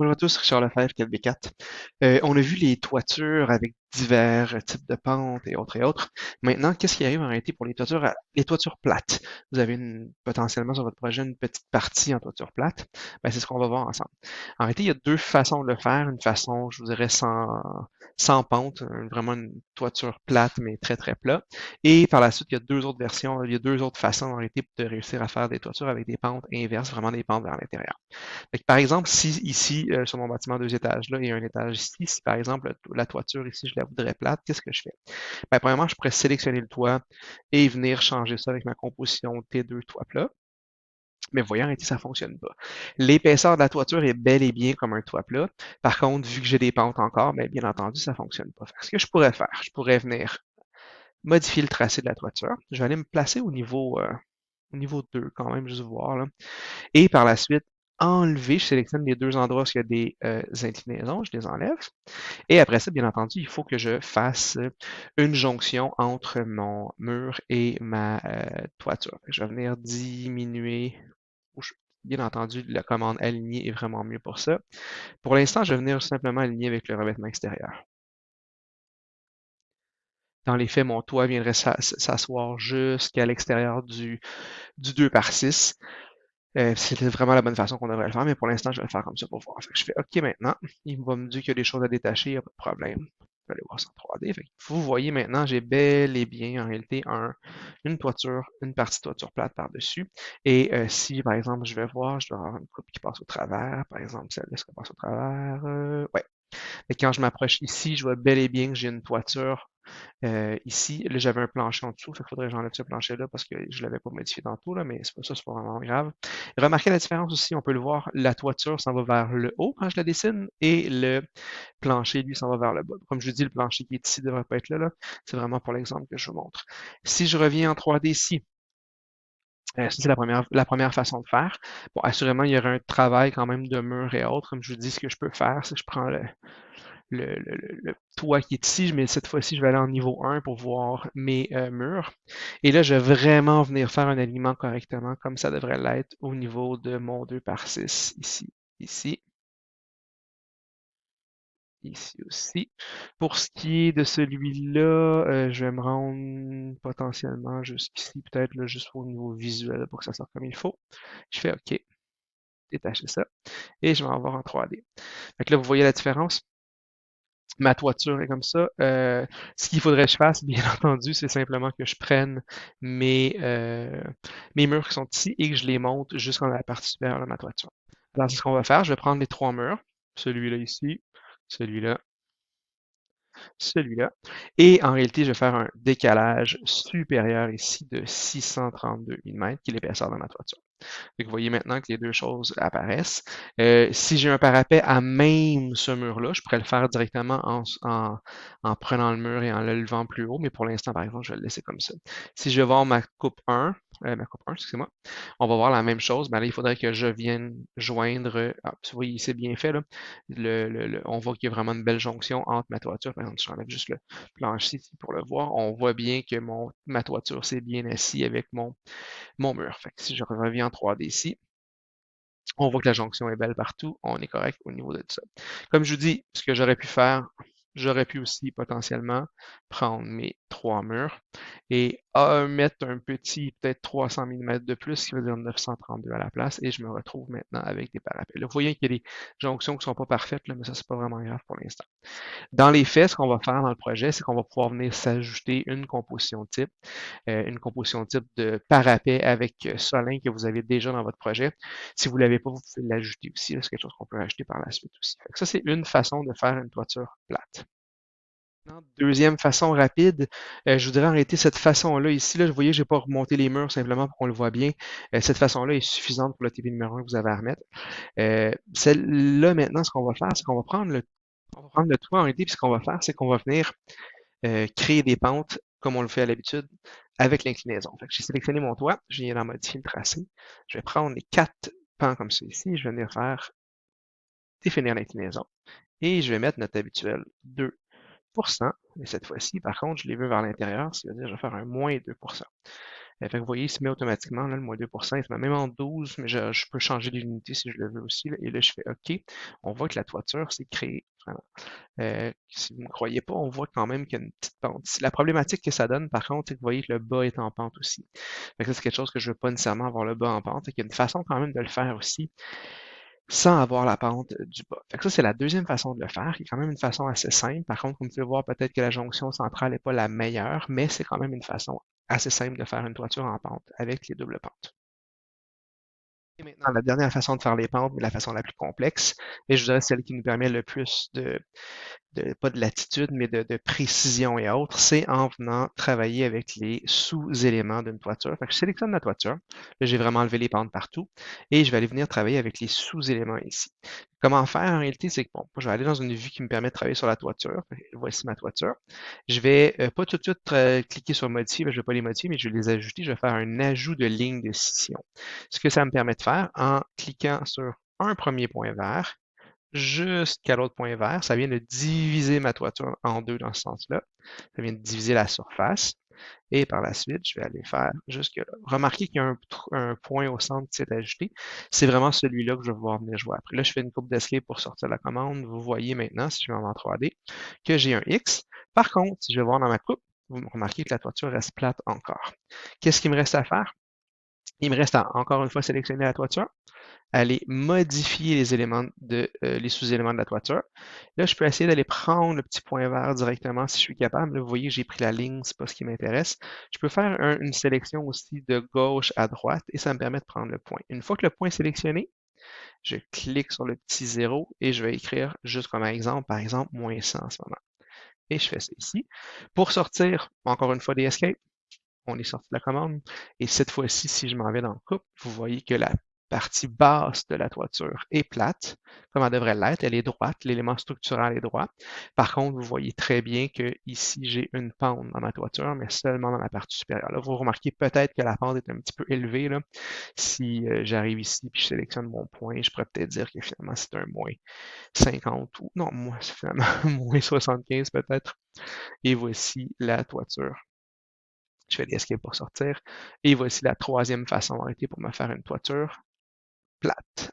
Bonjour à tous, Richard Lefebvre, 4B4. On a vu les toitures avec divers types de pentes et autres et autres. Maintenant, qu'est-ce qui arrive en réalité pour les toitures plates? Vous avez potentiellement sur votre projet une petite partie en toiture plate. Ben, c'est ce qu'on va voir ensemble. En réalité, il y a deux façons de le faire. Une façon, je vous dirais, sans pente, vraiment une toiture plate, mais très très plat. Et par la suite, il y a deux autres versions, il y a deux autres façons en réalité de réussir à faire des toitures avec des pentes inverses, vraiment des pentes vers l'intérieur. Fait que, par exemple, si ici, sur mon bâtiment 2 étages, là, il y a un étage ici, si par exemple la toiture ici, je la voudrais plate, qu'est-ce que je fais? Ben, premièrement, je pourrais sélectionner le toit et venir changer ça avec ma composition T2 toit plat. Mais voyons, ici, ça fonctionne pas. L'épaisseur de la toiture est bel et bien comme un toit plat. Par contre, vu que j'ai des pentes encore, ben, bien entendu, ça fonctionne pas. Fait que ce que je pourrais faire, je pourrais venir modifier le tracé de la toiture. Je vais aller me placer au niveau 2 quand même, juste voir, là. Et par la suite, enlever, je sélectionne les deux endroits où il y a des inclinaisons, je les enlève. Et après ça, bien entendu, il faut que je fasse une jonction entre mon mur et ma toiture. Je vais venir diminuer, bien entendu, la commande aligner est vraiment mieux pour ça. Pour l'instant, je vais venir simplement aligner avec le revêtement extérieur. Dans les faits, mon toit viendrait s'asseoir jusqu'à l'extérieur du 2 par 6. C'était vraiment la bonne façon qu'on devrait le faire, mais pour l'instant, je vais le faire comme ça pour voir. Fait que je fais OK maintenant. Il va me dire qu'il y a des choses à détacher, il n'y a pas de problème. Je vais aller voir ça en 3D. Fait que vous voyez maintenant, j'ai bel et bien en réalité une toiture, une partie de toiture plate par-dessus. Et si, par exemple, je vais voir, je dois avoir une coupe qui passe au travers. Par exemple, celle-là, qui passe au travers. Ouais. Et quand je m'approche ici, je vois bel et bien que j'ai une toiture ici. Là, j'avais un plancher en dessous, fait qu'il faudrait que j'enlève ce plancher-là parce que je ne l'avais pas modifié tantôt, là, mais c'est pas ça, c'est pas vraiment grave. Remarquez la différence aussi, on peut le voir, la toiture s'en va vers le haut quand je la dessine et le plancher, lui, s'en va vers le bas. Comme je vous dis, le plancher qui est ici ne devrait pas être là, là. C'est vraiment pour l'exemple que je vous montre. Si je reviens en 3D ici, ça, c'est la première façon de faire. Bon, assurément, il y aura un travail quand même de mur et autres. Comme je vous dis, ce que je peux faire, c'est que je prends le toit qui est ici, mais cette fois-ci, je vais aller en niveau 1 pour voir mes murs. Et là, je vais vraiment venir faire un alignement correctement, comme ça devrait l'être au niveau de mon 2 par 6, ici, ici, ici aussi. Pour ce qui est de celui-là, je vais me rendre potentiellement jusqu'ici, peut-être là, juste au niveau visuel pour que ça sorte comme il faut. Je fais OK, détacher ça, et je vais en voir en 3D. Fait que là, vous voyez la différence? Ma toiture est comme ça. Ce qu'il faudrait que je fasse, bien entendu, c'est simplement que je prenne mes murs qui sont ici et que je les monte jusqu'en la partie supérieure de ma toiture. Alors, c'est ce qu'on va faire. Je vais prendre les trois murs, celui-là ici, celui-là, celui-là. Et en réalité, je vais faire un décalage supérieur ici de 632 mm, qui est l'épaisseur de ma toiture. Fait que vous voyez maintenant que les deux choses apparaissent. Si j'ai un parapet à même ce mur-là, je pourrais le faire directement en prenant le mur et en le levant plus haut, mais pour l'instant, par exemple, je vais le laisser comme ça. Si je vais voir ma coupe 1, excusez-moi, on va voir la même chose, mais là, il faudrait que je vienne joindre, vous voyez, c'est bien fait, là. On voit qu'il y a vraiment une belle jonction entre ma toiture. Par exemple, si j'enlève juste le plancher ici pour le voir, on voit bien que ma toiture s'est bien assis avec mon mur. Fait que si je reviens en 3D ici, on voit que la jonction est belle partout. On est correct au niveau de tout ça. Comme je vous dis, ce que j'aurais pu faire, j'aurais pu aussi potentiellement prendre mes trois murs et mettre un petit, peut-être 300 mm de plus, ce qui veut dire 932 à la place, et je me retrouve maintenant avec des parapets. Là, vous voyez qu'il y a des jonctions qui ne sont pas parfaites, là, mais ça, c'est pas vraiment grave pour l'instant. Dans les faits, ce qu'on va faire dans le projet, c'est qu'on va pouvoir venir s'ajouter une composition type de parapet avec Solin que vous avez déjà dans votre projet. Si vous ne l'avez pas, vous pouvez l'ajouter aussi. C'est quelque chose qu'on peut rajouter par la suite aussi. Ça, c'est une façon de faire une toiture plate. Deuxième façon rapide, je voudrais arrêter cette façon-là ici. Là, vous voyez, je n'ai pas remonté les murs simplement pour qu'on le voit bien. Cette façon-là est suffisante pour le TP numéro 1 que vous avez à remettre. Celle-là, maintenant, ce qu'on va faire, c'est qu'on va prendre le toit en réalité, puis ce qu'on va faire, c'est qu'on va venir créer des pentes comme on le fait à l'habitude avec l'inclinaison. J'ai sélectionné mon toit, je viens d'en modifier le tracé. Je vais prendre les 4 pans comme ceci, je vais venir faire définir l'inclinaison et je vais mettre notre habituel 2 mais cette fois-ci, par contre, je les veux vers l'intérieur, ce qui veut dire que je vais faire un moins 2%. Fait que vous voyez, il se met automatiquement, là, le moins 2%, il se met même en 12, mais je peux changer les unités si je le veux aussi, là, et là, je fais OK. On voit que la toiture s'est créée. Vraiment. Si vous ne me croyez pas, on voit quand même qu'il y a une petite pente. La problématique que ça donne, par contre, c'est que vous voyez que le bas est en pente aussi. Fait que ça, c'est quelque chose que je ne veux pas nécessairement avoir le bas en pente. Il y a une façon quand même de le faire aussi sans avoir la pente du bas. Fait que ça, c'est la deuxième façon de le faire, qui est quand même une façon assez simple. Par contre, comme vous pouvez voir, peut-être que la jonction centrale n'est pas la meilleure, mais c'est quand même une façon assez simple de faire une toiture en pente avec les doubles pentes. Et maintenant, la dernière façon de faire les pentes, mais la façon la plus complexe, et je dirais celle qui nous permet le plus pas de latitude, mais de précision et autres, c'est en venant travailler avec les sous-éléments d'une toiture. Fait que je sélectionne la toiture. Là, j'ai vraiment enlevé les pentes partout. Et je vais aller venir travailler avec les sous-éléments ici. Comment faire en réalité, c'est que bon, je vais aller dans une vue qui me permet de travailler sur la toiture. Voici ma toiture. Je vais pas tout de suite cliquer sur modifier, je ne vais pas les modifier, mais je vais les ajouter. Je vais faire un ajout de ligne de scission. Ce que ça me permet de faire en cliquant sur un premier point vert, jusqu'à l'autre point vert. Ça vient de diviser ma toiture en deux dans ce sens-là. Ça vient de diviser la surface. Et par la suite, je vais aller faire jusque là. Remarquez qu'il y a un point au centre qui s'est ajouté. C'est vraiment celui-là que je vais pouvoir venir jouer après. Là, je fais une coupe d'escape pour sortir la commande. Vous voyez maintenant, si je vais en 3D, que j'ai un X. Par contre, si je vais voir dans ma coupe, vous remarquez que la toiture reste plate encore. Qu'est-ce qu'il me reste à faire? Il me reste à, encore une fois, sélectionner la toiture, aller modifier les éléments les sous-éléments de la toiture. Là, je peux essayer d'aller prendre le petit point vert directement si je suis capable. Là, vous voyez, j'ai pris la ligne, c'est pas ce qui m'intéresse. Je peux faire une sélection aussi de gauche à droite et ça me permet de prendre le point. Une fois que le point est sélectionné, je clique sur le petit 0 et je vais écrire juste comme exemple, par exemple, moins 100 en ce moment. Et je fais ça ici. Pour sortir, encore une fois, des escapes, on est sorti de la commande. Et cette fois-ci, si je m'en vais dans le coupe, vous voyez que la partie basse de la toiture est plate, comme elle devrait l'être. Elle est droite, l'élément structural est droit. Par contre, vous voyez très bien que ici, j'ai une pente dans ma toiture, mais seulement dans la partie supérieure. Là, vous remarquez peut-être que la pente est un petit peu élevée. Là. Si j'arrive ici et je sélectionne mon point, je pourrais peut-être dire que finalement, c'est un moins 50 ou non, moi, c'est finalement moins 75 peut-être. Et voici la toiture. Je fais l'escape pour sortir. Et voici la troisième façon arrêtée pour me faire une toiture plate